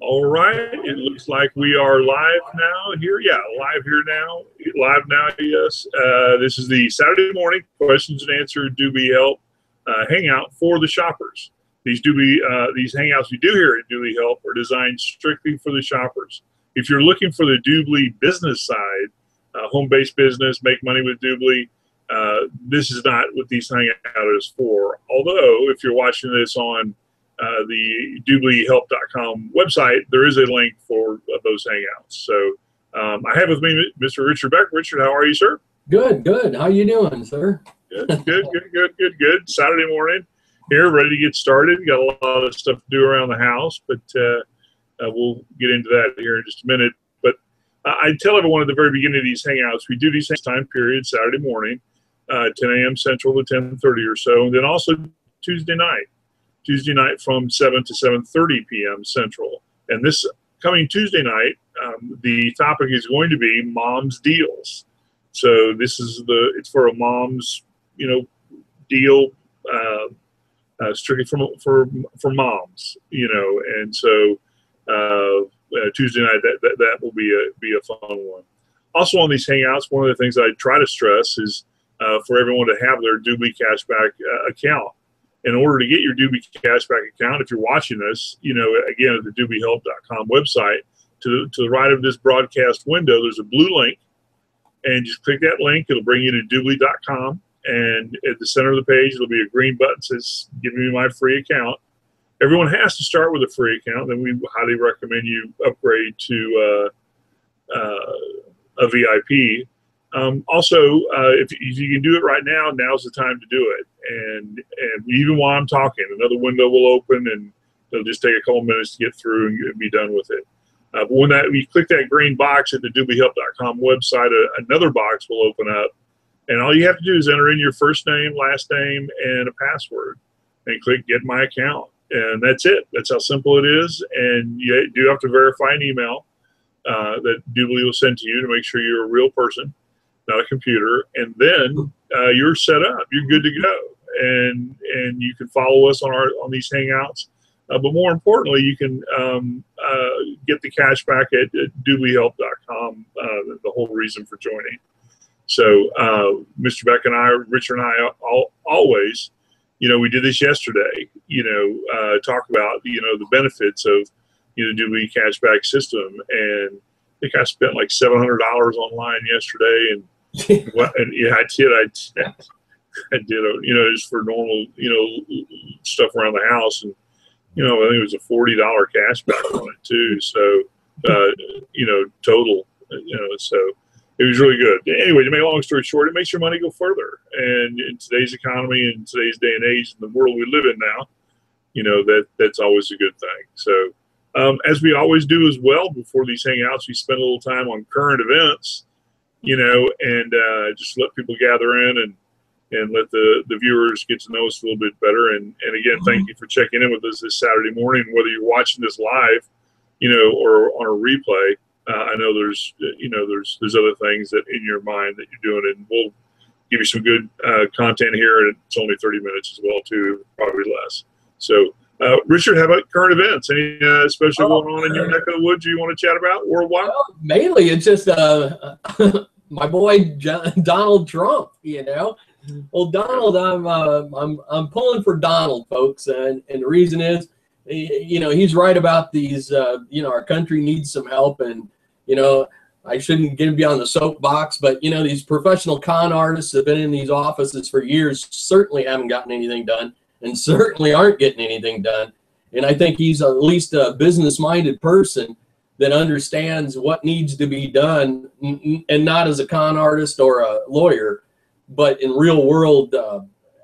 All right, it looks like we are live now here. Yeah, live here now. Live now, yes. This is the Saturday morning questions and answer DubLi Help hangout for the shoppers. These hangouts we do here at DubLi Help are designed strictly for the shoppers. If you're looking for the DubLi business side, home-based business, make money with DubLi, this is not what these hangouts is for. Although, if you're watching this on the DubLiHelp.com website, there is a link for those hangouts. So I have with me Mr. Richard Beck. Richard, how are you, sir? Good, good. How you doing, sir? Good. Saturday morning here, ready to get started. Got a lot of stuff to do around the house, but we'll get into that here in just a minute. But I tell everyone at the very beginning of these hangouts, we do these time periods Saturday morning, 10 a.m. Central to 10:30 or so, and then also Tuesday night from 7 to 7:30 p.m. Central. And this coming Tuesday night, the topic is going to be mom's deals. So this is it's for a mom's, deal, strictly for moms, and so Tuesday night that will be a fun one. Also on these hangouts, one of the things I try to stress is for everyone to have their DubLi cashback account. In order to get your DubLi cashback account, if you're watching this, again, at the DubLiHelp.com website, to the right of this broadcast window, there's a blue link, and just click that link. It'll bring you to DubLi.com, and at the center of the page, there'll be a green button that says, "Give me my free account." Everyone has to start with a free account. Then we highly recommend you upgrade to a VIP. Also, if you can do it right now, now's the time to do it. And even while I'm talking, another window will open, and it'll just take a couple minutes to get through and be done with it. But when you click that green box at the DubLiHelp.com website, another box will open up, and all you have to do is enter in your first name, last name, and a password, and click Get My Account, and that's it. That's how simple it is. And you do have to verify an email that DubLi will send to you to make sure you're a real person, not a computer, and then you're set up. You're good to go, and you can follow us on these hangouts. But more importantly, you can get the cash back at DubLiHelp.com. The whole reason for joining. So Mr. Beck and I, Richard and I, always, we did this yesterday. Talk about the benefits of DubLi cashback system, and I think I spent like $700 online yesterday, and yeah, I did. Just for normal, stuff around the house, and I think it was a $40 cashback on it too. So, total, so it was really good. Anyway, to make a long story short, it makes your money go further. And in today's economy, and today's day and age, in the world we live in now, that's always a good thing. So, as we always do as well, before these hangouts, we spend a little time on current events, and just let people gather in and let the viewers get to know us a little bit better. And again, thank you for checking in with us this Saturday morning, whether you're watching this live, or on a replay. I know there's other things that in your mind that you're doing, and we'll give you some good content here. And it's only 30 minutes as well, too, probably less. So, Richard, how about current events? Any special going on in your neck of the woods you want to chat about worldwide? Well, mainly, it's just my boy Donald Trump. Well, Donald, I'm pulling for Donald, folks, and the reason is, he's right about these. Our country needs some help, and I shouldn't be on the soapbox, but these professional con artists have been in these offices for years, certainly haven't gotten anything done, and certainly aren't getting anything done. And I think he's at least a business-minded person that understands what needs to be done, and not as a con artist or a lawyer, but in real-world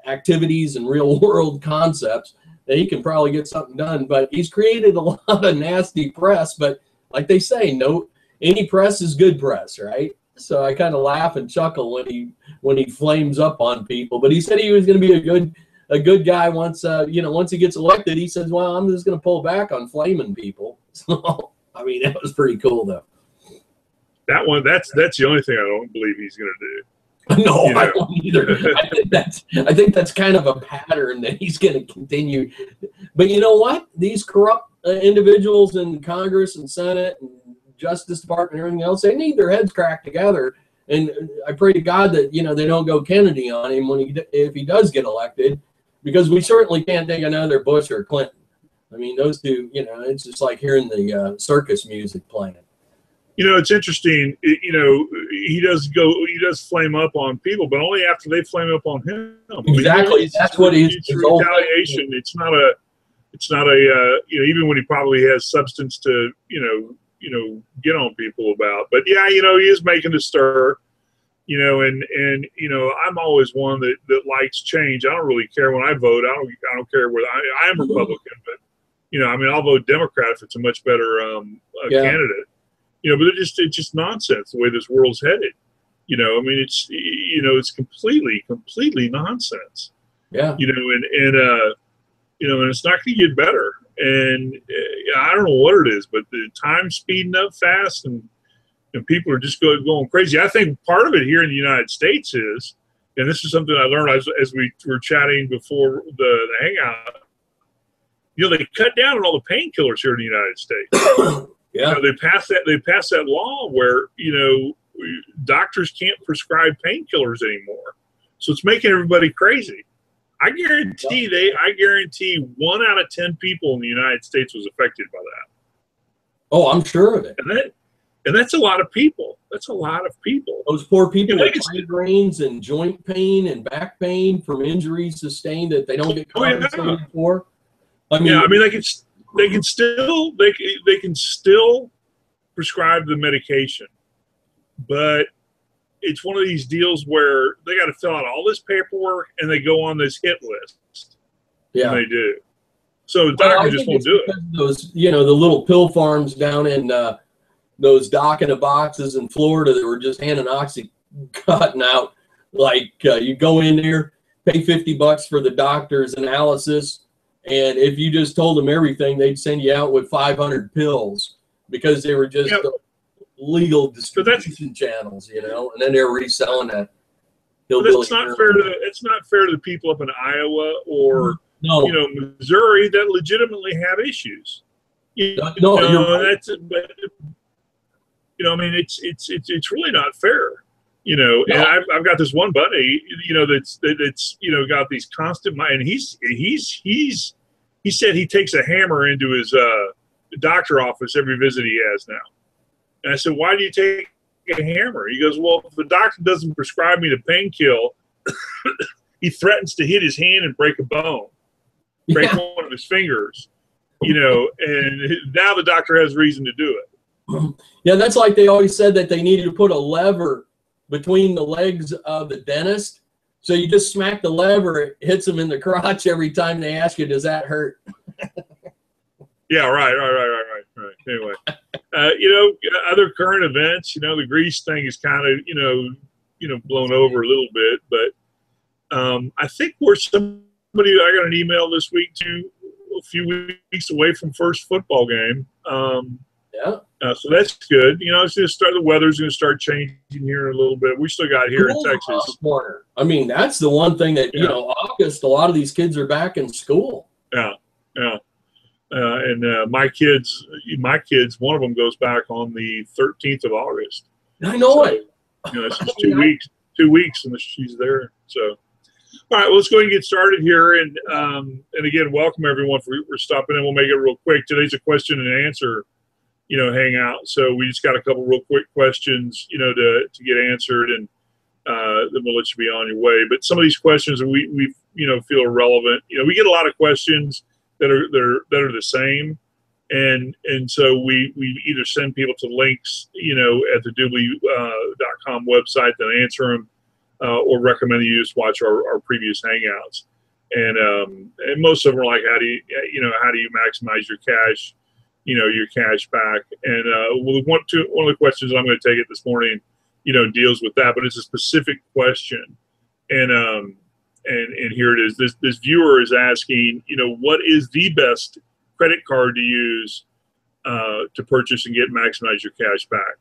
activities and real-world concepts that he can probably get something done. But he's created a lot of nasty press, but like they say, any press is good press, right? So I kind of laugh and chuckle when he flames up on people. But he said he was going to be a good guy once once he gets elected. He says, "Well, I'm just going to pull back on flaming people." So I mean, that was pretty cool, though. That's the only thing I don't believe he's going to do. No, I don't either. I think that's kind of a pattern that he's going to continue. But you know what? These corrupt individuals in Congress and Senate and Justice Department and everything else, they need their heads cracked together. And I pray to God that, you know, they don't go Kennedy on him if he does get elected, because we certainly can't take another Bush or Clinton. I mean, those two, you know, it's just like hearing the circus music playing. You know, it's interesting. You know, he does flame up on people, but only after they flame up on him. Exactly. I mean, that's what he's. It's retaliation. It's not a. You know, even when he probably has substance to get on people about. But yeah, you know, he is making a stir. You know, and you know, I'm always one that likes change. I don't really care when I vote. I don't care whether I am Republican, but you know, I mean, I'll vote Democrat if it's a much better candidate. You know, but it's just nonsense the way this world's headed. You know, I mean, it's it's completely nonsense. Yeah. You know, and it's not going to get better. And I don't know what it is, but the time's speeding up fast, and people are just going crazy. I think part of it here in the United States is, and this is something I learned as we were chatting before the hangout. You know, they cut down on all the painkillers here in the United States. Yeah. You know, they passed that law where, you know, doctors can't prescribe painkillers anymore. So it's making everybody crazy. I guarantee 1 out of 10 people in the United States was affected by that. Oh, I'm sure of it. And that's a lot of people. That's a lot of people. Those poor people with migraines and joint pain and back pain from injuries sustained that they don't get compensated for. I mean, they can still prescribe the medication, but it's one of these deals where they got to fill out all this paperwork and they go on this hit list. Yeah, and they do. So the doctor just won't do it. Those, you know, the little pill farms down in those dock in the boxes in Florida that were just handing Oxycontin out. Like you go in there, pay $50 for the doctor's analysis. And if you just told them everything, they'd send you out with 500 pills because they were just legal distribution channels, you know, and then they're reselling that. It's not fair to the people up in Iowa or you know, Missouri that legitimately have issues. You're right. You know, I mean, it's really not fair. You know, and I've got this one buddy, you know, that's you know, got these constant, and he said he takes a hammer into his doctor office every visit he has now. And I said, why do you take a hammer? He goes, well, if the doctor doesn't prescribe me the painkiller, he threatens to hit his hand and break a bone, break one of his fingers, you know, and now the doctor has reason to do it. Yeah, that's like they always said that they needed to put a lever between the legs of the dentist. So you just smack the lever, it hits them in the crotch every time they ask you, does that hurt? Yeah, right. Anyway, you know, other current events, you know, the Greece thing is kind of, you know, blown over a little bit, but I think I got an email this week too, a few weeks away from first football game. So that's good. You know, it's going to start. The weather's going to start changing here a little bit. We still got here in Texas. I mean, that's the one thing that you know. August, a lot of these kids are back in school. And my kids, one of them goes back on the 13th of August. I know it. You know, it's just 2 weeks, and she's there. So, all right, well, let's go ahead and get started here. And again, welcome everyone for stopping in. We'll make it real quick. Today's a question and answer, you know, hangout. So we just got a couple real quick questions, you know, to get answered, and then we'll let you be on your way. But some of these questions we you know, feel are relevant. You know, we get a lot of questions that are the same, and so we either send people to links, you know, at the DubLi.com website that answer them, or recommend you just watch our previous hangouts. And most of them are like, how do you maximize your cash, you know, your cash back? And one of the questions I'm going to take it this morning, you know, deals with that, but it's a specific question. And here it is. This viewer is asking, you know, what is the best credit card to use to purchase and maximize your cash back?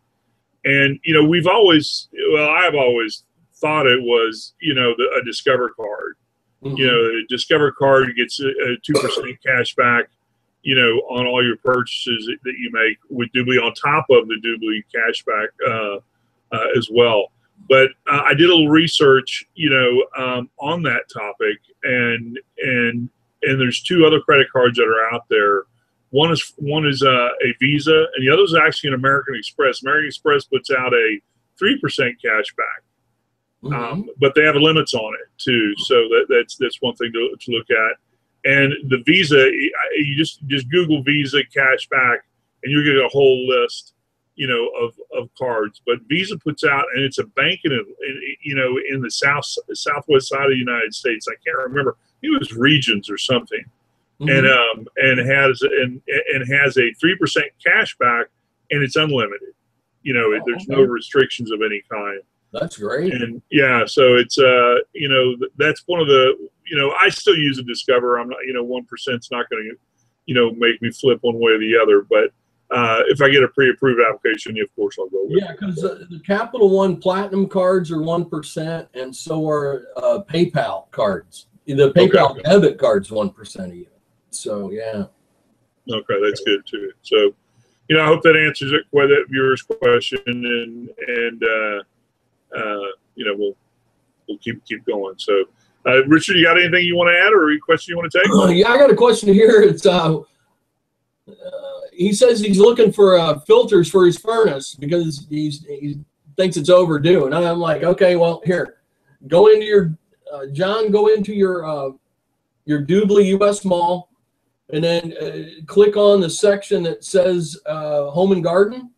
And, you know, I've always thought it was, you know, a Discover card. Mm-hmm. You know, a Discover card gets a 2% cash back, you know, on all your purchases that you make with DubLi on top of the DubLi cashback as well. But I did a little research, you know, on that topic, and there's two other credit cards that are out there. One is a Visa, and the other is actually an American Express. American Express puts out a 3% cashback, but they have limits on it too. So that's one thing to look at. And the Visa, you just Google Visa cashback, and you get a whole list, you know, of cards. But Visa puts out, and it's a bank you know, in the southwest side of the United States. I can't remember. It was Regions or something, and has a 3% cashback, and it's unlimited. You know, there's no restrictions of any kind. That's great. And yeah, so it's you know, that's one of the, you know, I still use a Discover. I'm not, you know, 1%'s not going to, you know, make me flip one way or the other. But if I get a pre-approved application, of course I'll go with it. Yeah, because the Capital One Platinum cards are 1%, and so are PayPal cards. The PayPal debit card's 1% a year. So yeah. Okay, that's good too. So, you know, I hope that answers it, that viewer's question, and you know, we'll keep going. So, Richard, you got anything you want to add, or a question you want to take? Yeah, I got a question here. It's he says he's looking for filters for his furnace because he thinks it's overdue, and I'm like, okay, well, here, go into your John, go into your DubLi US Mall, and then click on the section that says Home and Garden,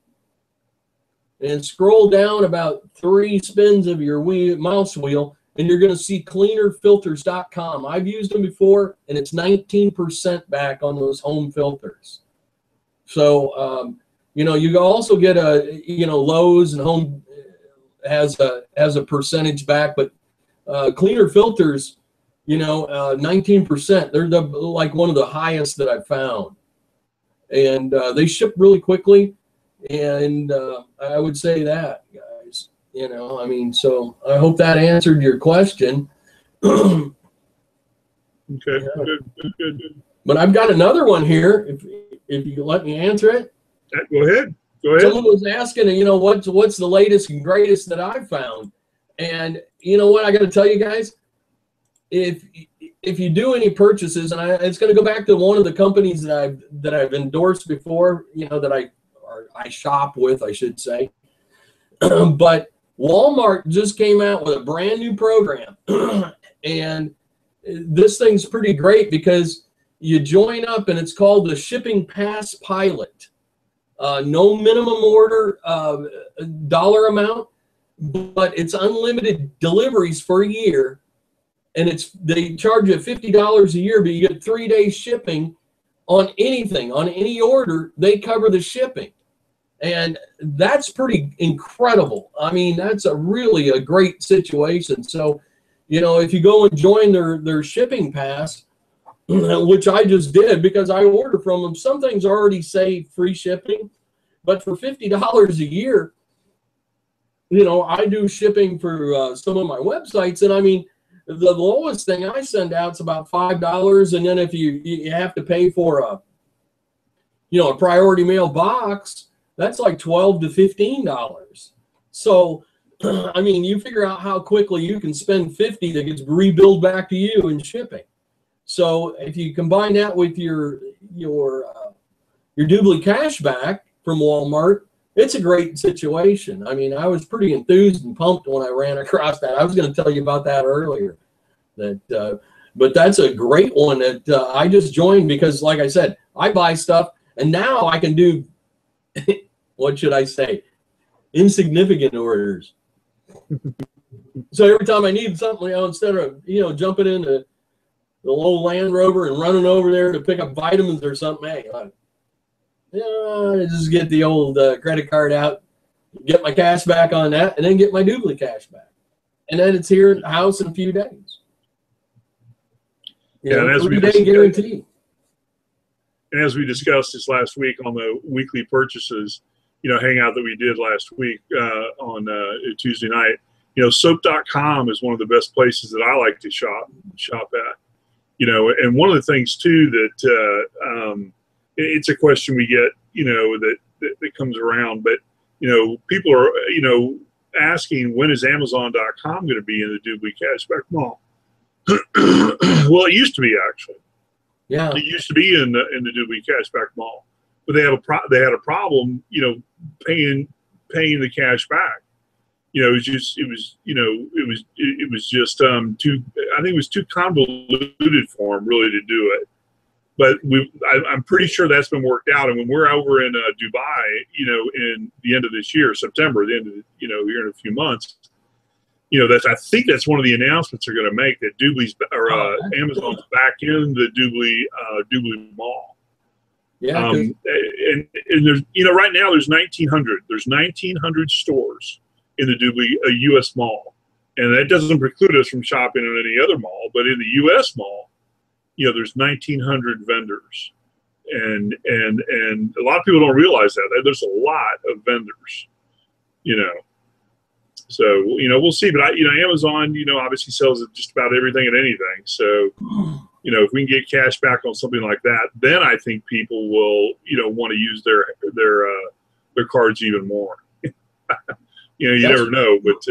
and scroll down about 3 spins of your mouse wheel, and you're going to see cleanerfilters.com. I've used them before, and it's 19% back on those home filters. So, you know, you also get you know, Lowe's and Home has a percentage back, but Cleaner Filters, you know, 19%. They're like one of the highest that I've found, and they ship really quickly. And I would say that, guys, you know, I mean, so I hope that answered your question. Okay, good. But I've got another one here, if you let me answer it. Go ahead. Someone was asking, you know, what's the latest and greatest that I've found. And you know what, I got to tell you guys, if you do any purchases, and it's going to go back to one of the companies that I've endorsed before, you know, that I shop with, I should say. But Walmart just came out with a brand new program, and this thing's pretty great because you join up, and it's called the Shipping Pass Pilot. No minimum order dollar amount, but it's unlimited deliveries for a year, and they charge you $50 a year, but you get 3 days shipping on anything, on any order. They cover the shipping, and that's pretty incredible. I mean, that's really a great situation. So, you know, if you go and join their shipping pass, which I just did because I order from them, some things already say free shipping, but for $50 a year, you know, I do shipping for some of my websites, and I mean, the lowest thing I send out is about $5, and then if you have to pay for a priority mail box, that's like $12 to $15. So, I mean, you figure out how quickly you can spend $50 that gets rebilled back to you in shipping. So if you combine that with your DubLi cashback from Walmart, it's a great situation. I mean, I was pretty enthused and pumped when I ran across that. I was going to tell you about that earlier. But that's a great one that I just joined because, like I said, I buy stuff, and now I can do, what should I say, insignificant orders. So every time I need something, you know, instead of, you know, jumping into the little Land Rover and running over there to pick up vitamins or something, hey, just get the old credit card out, get my cash back on that, and then get my DubLi cash back. And then it's here at the house in a few days. Yeah, and as we guarantee. And as we discussed this last week on the weekly purchases, you know, hangout that we did last week on Tuesday night, you know, soap.com is one of the best places that I like to shop at. You know, and one of the things too that it's a question we get, that comes around. But, people are, asking, when is Amazon.com going to be in the DubLi Cashback Mall? Well, it used to be, actually. Yeah. It used to be in the DubLi Cashback Mall, but they had a problem, paying the cash back. It was just too. I think it was too convoluted for them really to do it. But I'm pretty sure that's been worked out. And when we're over in Dubai, in the end of this year, September, the end of here in a few months, I think that's one of the announcements they're going to make, that Amazon's back in the DubLi Mall. Yeah. And there's right now there's 1,900. There's 1,900 stores in the DubLi U.S. mall, and that doesn't preclude us from shopping in any other mall. But in the U.S. mall, there's 1,900 vendors, and a lot of people don't realize that there's a lot of vendors. So we'll see. But Amazon obviously sells just about everything and anything. So if we can get cash back on something like that, then I think people will want to use their cards even more. You never know, but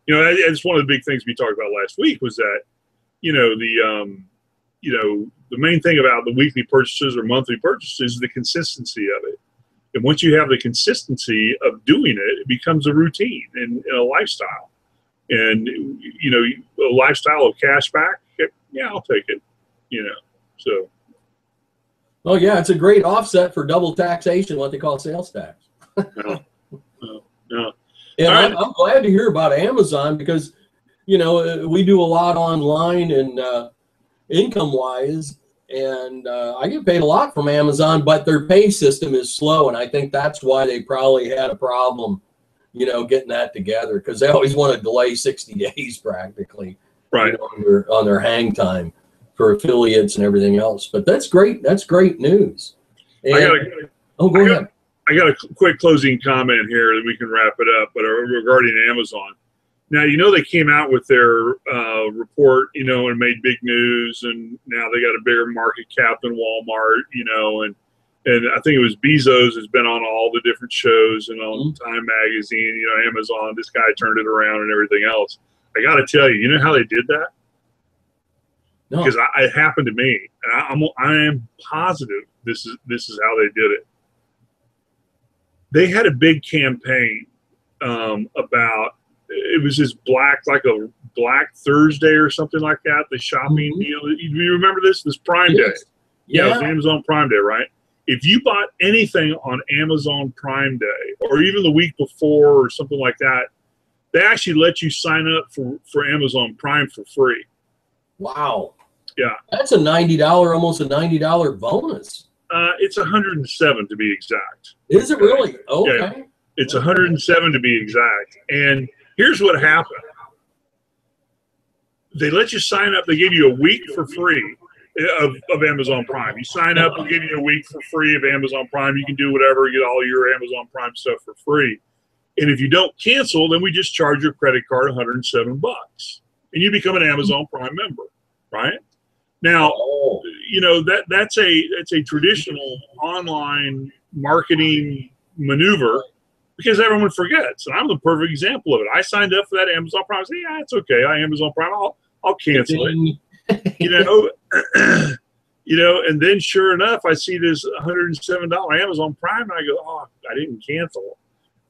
it's one of the big things we talked about last week was that the main thing about the weekly purchases or monthly purchases is the consistency of it. And once you have the consistency of doing it, it becomes a routine and a lifestyle. And a lifestyle of cash back, yeah, I'll take it. So. Oh yeah, it's a great offset for double taxation, what they call sales tax. No. And right. I'm glad to hear about Amazon because, we do a lot online and income-wise, and I get paid a lot from Amazon, but their pay system is slow, and I think that's why they probably had a problem, getting that together, because they always want to delay 60 days practically, right, on their hang time for affiliates and everything else. But that's great. That's great news. And, go ahead. I got a quick closing comment here that we can wrap it up, but regarding Amazon. Now, they came out with their report, and made big news, and now they got a bigger market cap than Walmart, and I think it was Bezos has been on all the different shows and on Time Magazine, Amazon, this guy turned it around and everything else. I got to tell you, how they did that? No. Because it happened to me, and I am positive this is how they did it. They had a big campaign about, it was this like a Black Thursday or something like that, the shopping deal. Do you remember this Prime Day? Yeah, it was Amazon Prime Day, right? If you bought anything on Amazon Prime Day or even the week before or something like that, they actually let you sign up for Amazon Prime for free. Wow. Yeah. That's almost a $90 bonus. It's 107 to be exact. Is it really? Okay. Yeah, it's 107 to be exact. And here's what happened. They let you sign up. They gave you a week for free of Amazon Prime. You sign up, we'll give you a week for free of Amazon Prime. You can do whatever, get all your Amazon Prime stuff for free. And if you don't cancel, then we just charge your credit card $107. And you become an Amazon Prime member, right? Now, that's a traditional online marketing maneuver because everyone forgets. And I'm the perfect example of it. I signed up for that Amazon Prime. I said, yeah, it's okay. Amazon Prime. I'll cancel it. And then sure enough, I see this $107 Amazon Prime, and I go, oh, I didn't cancel.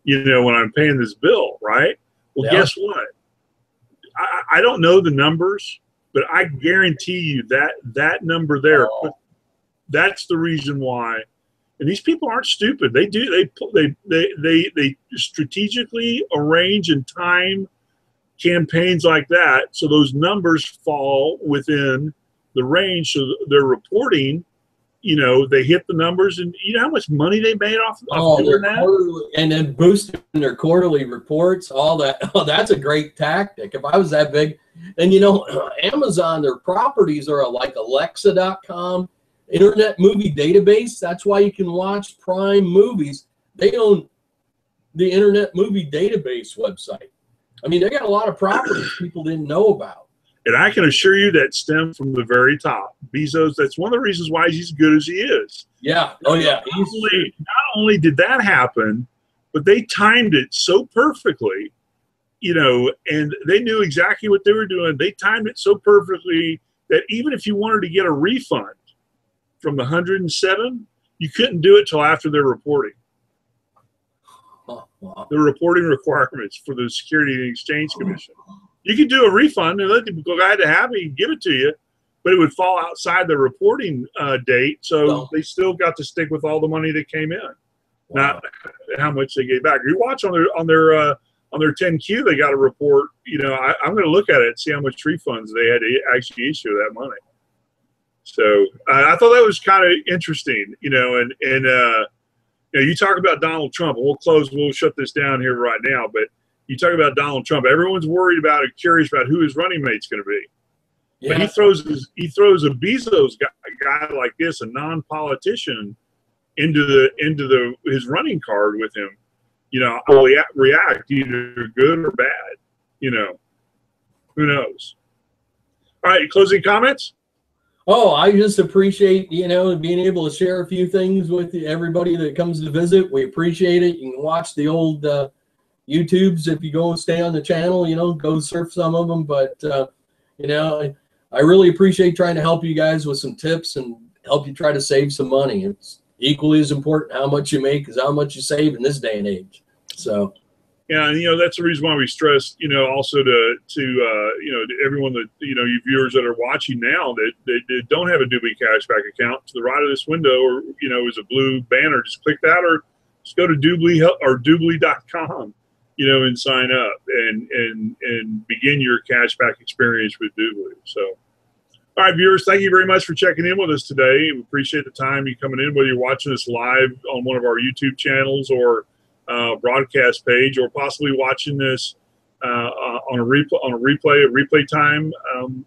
When I'm paying this bill, right? Well, guess what? I don't know the numbers, but I guarantee you that number there, that's the reason why. And these people aren't stupid. They strategically arrange and time campaigns like that so those numbers fall within the range. So they're reporting, they hit the numbers, and you know how much money they made off doing that? And then boosting their quarterly reports, all that. Oh, that's a great tactic. If I was that big, and Amazon, their properties are like Alexa.com, Internet Movie Database. That's why you can watch Prime movies. They own the Internet Movie Database website. I mean, they got a lot of properties people didn't know about. And I can assure you that stemmed from the very top. Bezos, that's one of the reasons why he's as good as he is. Yeah. Oh, yeah. Not only did that happen, but they timed it so perfectly, you know, and they knew exactly what they were doing. They timed it so perfectly that even if you wanted to get a refund from the 107, you couldn't do it till after their reporting. Oh, wow. The reporting requirements for the Security and Exchange Commission. You could do a refund and let the guy to have it, give it to you, but it would fall outside the reporting date, so they still got to stick with all the money that came in, not how much they gave back. You watch on their 10Q, they got a report. You know, I'm going to look at it and see how much refunds they had to actually issue that money. So I thought that was kind of interesting, you know, and you know, you talk about Donald Trump, and we'll shut this down here right now, but you talk about Donald Trump, everyone's worried about it, curious about who his running mate's going to be. Yeah. But he throws a Bezos guy like this, a non-politician, into his running card with him. You know, will he react either good or bad? You know, who knows? All right, closing comments? Oh, I just appreciate, you know, being able to share a few things with everybody that comes to visit. We appreciate it. You can watch the old YouTubes if you go and stay on the channel, you know, go surf some of them. But, you know, I really appreciate trying to help you guys with some tips and help you try to save some money. It's equally as important how much you make as how much you save in this day and age. So. Yeah, and, you know, that's the reason why we stress, you know, also to you know, to everyone that, you know, you viewers that are watching now that don't have a DubLi cashback account, to the right of this window, or, you know, is a blue banner. Just click that, or just go to DubLiHelp or DubLi.com, you know, and sign up and begin your cashback experience with DubLi. So, all right, viewers, thank you very much for checking in with us today. We appreciate the time you coming in, whether you're watching us live on one of our YouTube channels or broadcast page, or possibly watching this on a replay time,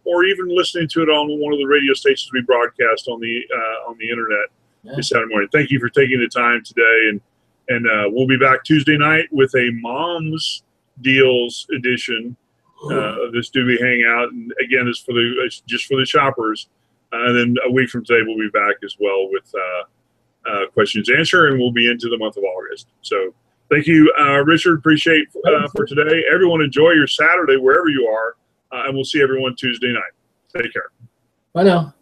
or even listening to it on one of the radio stations we broadcast on the internet this Saturday morning. Thank you for taking the time today, and we'll be back Tuesday night with a Mom's Deals edition of this DubLi Hangout, and again, it's just for the shoppers. And then a week from today, we'll be back as well with questions answered, and we'll be into the month of August. So. Thank you, Richard. Appreciate for today. Everyone, enjoy your Saturday wherever you are, and we'll see everyone Tuesday night. Take care. Bye now.